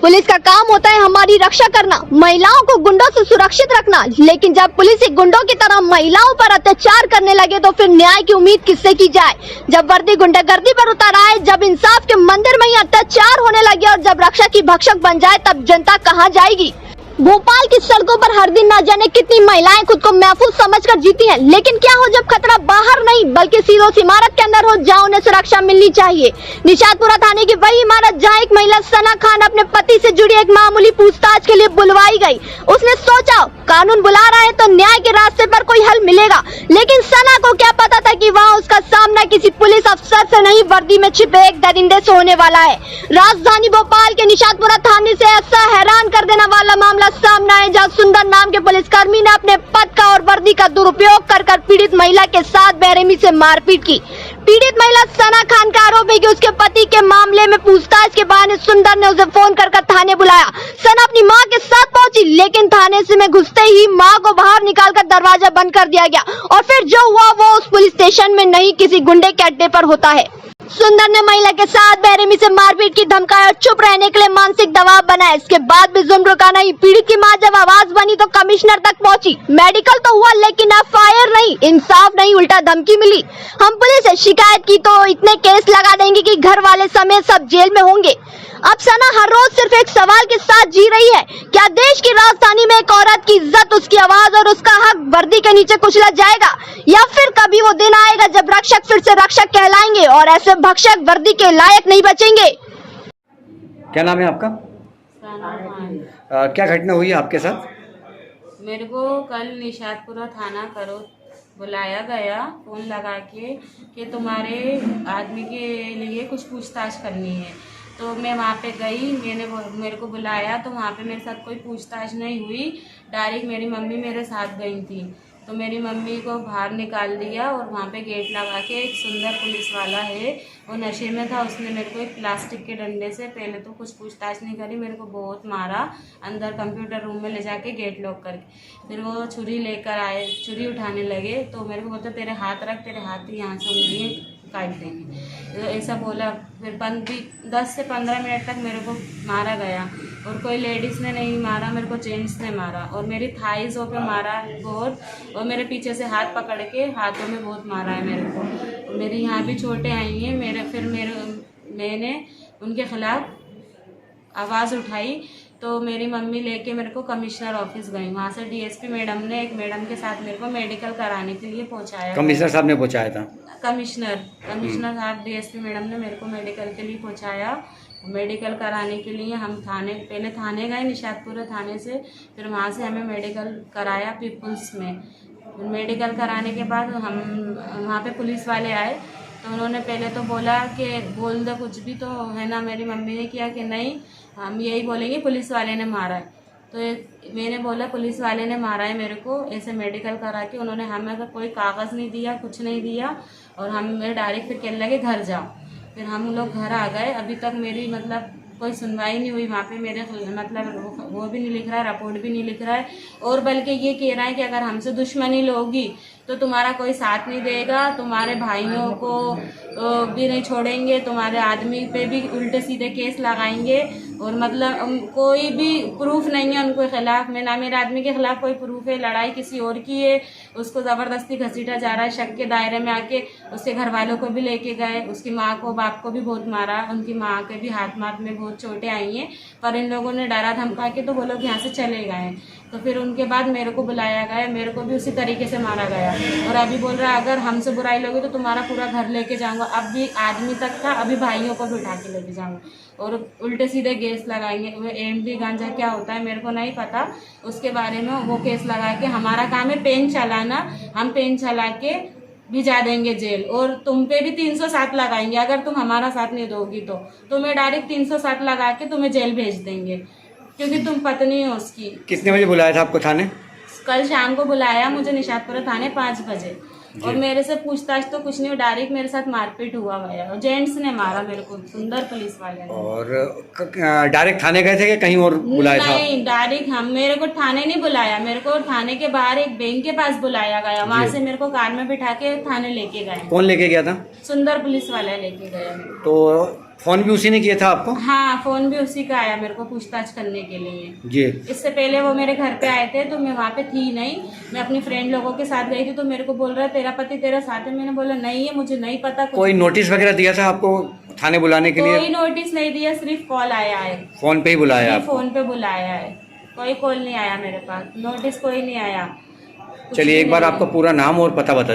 Police का काम होता है हमारी रक्षा करना, महिलाओं को गुंडों से सुरक्षित रखना, लेकिन जब पुलिस एक गुंडों की तरह महिलाओं पर अत्याचार करने लगे तो फिर न्याय की उम्मीद किससे की जाए। जब वर्दी गुंडागर्दी पर उतर आए, जब इंसाफ के मंदिर में ही अत्याचार होने लगे और जब रक्षा की भक्षक बन जाए, तब जनता कहाँ जाएगी। भोपाल की सड़कों पर हर दिन न जाने कितनी महिलाएं खुद को महफूज समझकर जीती हैं, लेकिन क्या हो जब खतरा बाहर नहीं बल्कि सीधों इमारत के अंदर हो, जहां उन्हें सुरक्षा मिलनी चाहिए। निशातपुरा थाने की वही इमारत जहां एक महिला सना खान अपने पति से जुड़ी एक मामूली पूछताछ के लिए बुलवाई गई। उसने सोचा कानून बुला रहा है तो न्याय के रास्ते पर कोई हल मिलेगा, लेकिन सना को क्या पता था कि वहाँ उसका सामना किसी पुलिस अफसर से नहीं, वर्दी में छिपे एक दरिंदे से होने वाला है। राजधानी भोपाल के निशातपुरा थाने से ऐसा हैरान कर देने वाला मामला सामने आया, जहां सुंदर नाम के पुलिसकर्मी ने अपने पद का और वर्दी का दुरुपयोग कर पीड़ित महिला के साथ बेरहमी से मारपीट की। पीड़ित महिला सना खान का आरोप है कि उसके पति के मामले में पूछताछ के बहाने सुंदर ने उसे फोन कर थाने बुलाया। सना अपनी मां के साथ पहुंची, लेकिन थाने से में घुसते ही मां को बाहर निकालकर दरवाजा बंद कर दिया गया और फिर जो हुआ वो उस पुलिस स्टेशन में नहीं किसी गुंडे के अड्डे पर होता है। सुंदर ने महिला के साथ बेरहमी से मारपीट की धमकाई और चुप रहने के लिए मानसिक दबाव बनाया। इसके बाद भी जुल्म रुका नहीं। पीड़ित की मां जब आवाज बनी तो कमिश्नर तक पहुंची। मेडिकल तो हुआ लेकिन एफआईआर नहीं, इंसाफ नहीं, उल्टा धमकी मिली। हम पुलिस से शिकायत की तो इतने केस लगा देंगे कि घर वाले समेत सब जेल में होंगे। अब सना हर रोज सिर्फ एक सवाल के साथ जी रही है, क्या देश की राजधानी में एक औरत की इज्जत, उसकी आवाज और उसका हक वर्दी के नीचे कुचला जाएगा, या फिर कभी वो दिन आएगा जब रक्षक फिर से रक्षक कहलाएंगे और ऐसे भक्षक वर्दी के लायक नहीं बचेंगे। क्या नाम है आपका? क्या घटना हुई है आपके साथ? मेरे को कल निशातपुरा थाना करो बुलाया गया फोन लगा के कि तुम्हारे आदमी के लिए कुछ पूछताछ करनी है। तो मैं वहाँ पे गई, मेरे को बुलाया तो वहाँ पे मेरे साथ कोई पूछताछ नहीं हुई। डायरेक्ट मेरी मम्मी मेरे साथ गई थी, तो मेरी मम्मी को बाहर निकाल दिया और वहाँ पे गेट लगा के एक सुंदर पुलिस वाला है, वो नशे में था, उसने मेरे को एक प्लास्टिक के डंडे से पहले तो कुछ पूछताछ नहीं करी, मेरे को बहुत मारा अंदर कंप्यूटर रूम में ले जाके गेट लॉक करके। फिर वो छुरी लेकर आए, छुरी उठाने लगे तो मेरे को बोलते तेरे हाथ रख, तेरे हाथ ही यहाँ से उंगलियाँ काट देंगे, तो ऐसा बोला। फिर 10 से 15 मिनट तक मेरे को मारा गया और कोई लेडीज़ ने नहीं मारा, मेरे को जेंट्स ने मारा और मेरी थाइज़ों पे मारा बहुत, और मेरे पीछे से हाथ पकड़ के हाथों में बहुत मारा है मेरे को। मेरे यहाँ भी चोटें आई हैं। मैंने उनके खिलाफ़ आवाज़ उठाई तो मेरी मम्मी लेके मेरे को कमिश्नर ऑफिस गई। वहाँ से डीएसपी मैडम ने एक मैडम के साथ मेरे को मेडिकल कराने के लिए पहुँचाया। कमिश्नर साहब ने पहुँचाया था? कमिश्नर साहब डीएसपी मैडम ने मेरे को मेडिकल के लिए पहुँचाया। मेडिकल कराने के लिए हम पहले थाने गए निशातपुरा थाने से, फिर वहाँ से हमें मेडिकल कराया पीपुल्स में। मेडिकल कराने के बाद हम वहाँ पे पुलिस वाले आए तो उन्होंने पहले तो बोला कि बोल दो कुछ भी, तो है ना, मेरी मम्मी ने किया कि नहीं हम यही बोलेंगे पुलिस वाले ने मारा है। तो मैंने बोला पुलिस वाले ने मारा है मेरे को, ऐसे मेडिकल करा के उन्होंने हमें कोई कागज़ नहीं दिया, कुछ नहीं दिया, और हमें डायरेक्ट फिर कहने लगे घर जाओ। फिर हम लोग घर आ गए। अभी तक मेरी कोई सुनवाई नहीं हुई वहाँ पे, मेरे वो भी नहीं लिख रहा है, रिपोर्ट भी नहीं लिख रहा है, और बल्कि ये कह रहा है कि अगर हमसे दुश्मनी लोगी तो तुम्हारा कोई साथ नहीं देगा, तुम्हारे भाइयों को भी नहीं छोड़ेंगे, तुम्हारे आदमी पे भी उल्टे सीधे केस लगाएंगे, और कोई भी प्रूफ नहीं है उनके खिलाफ में, ना मेरे आदमी के खिलाफ कोई प्रूफ है, लड़ाई किसी और की है, उसको ज़बरदस्ती घसीटा जा रहा है, शक के दायरे में आके उसके घर वालों को भी लेके गए, उसकी माँ को बाप को भी बहुत मारा, उनकी माँ के भी हाथ में बहुत चोटें आई हैं, पर इन लोगों ने डरा धमका के तो वो लोग यहाँ से चले गए। तो फिर उनके बाद मेरे को बुलाया गया, मेरे को भी उसी तरीके से मारा गया, और अभी बोल रहा है अगर हमसे बुराई लोगे तो तुम्हारा पूरा घर लेके जाऊंगा। अब भी आदमी तक था, अभी भाइयों को भी उठा के लेके जाऊंगा, और उल्टे सीधे केस लगाएंगे। वो एमडी गांजा क्या होता है मेरे को नहीं पता, उसके बारे में वो केस लगा के, हमारा काम है पेन चलाना, हम पेन चला के भिजा देंगे जेल, और तुम पे भी 307 लगाएंगे अगर तुम हमारा साथ नहीं दोगी तो तुम्हें डायरेक्ट 307 लगा के तुम्हें जेल भेज देंगे, क्योंकि तुम पत्नी हो उसकी। कितने बजे बुलाया था आपको थाने? कल शाम को बुलाया मुझे निशातपुरा थाने 5 बजे, और मेरे से पूछताछ तो कुछ नहीं, डायरेक्ट मेरे साथ मारपीट हुआ गया, और जेंट्स ने मारा मेरे को, सुंदर पुलिस वाले ने। और डायरेक्ट थाने गए थे कि कहीं और बुलाया था? नहीं, डायरेक्ट मेरे को थाने नहीं बुलाया, मेरे को थाने के बाहर एक बैंक के पास बुलाया गया, वहाँ से मेरे को कार में बिठा के थाने लेके गए। कौन लेके गया था? सुंदर पुलिस वाला लेके गया। तो फोन भी उसी ने किया था आपको? हाँ, फोन भी उसी का आया मेरे को पूछताछ करने के लिए। जी। इससे पहले वो मेरे घर पे आए थे तो मैं वहाँ पे थी नहीं, मैं अपनी फ्रेंड लोगों के साथ गई थी तो मेरे को बोल रहा है तेरा पति तेरा साथ है। मैंने बोला नहीं है, मुझे नहीं पता कुछ। कोई नोटिस वगैरह दिया था आपको थाने बुलाने के लिए? कोई नोटिस नहीं दिया, सिर्फ कॉल आया है। फोन पे ही बुलाया सिर्फ आपको? फोन पे बुलाया है, कोई कॉल नहीं आया मेरे पास, नोटिस कोई नहीं आया। कुछ चलिए भी एक बार नहीं आपका आया। पूरा नाम और पता बता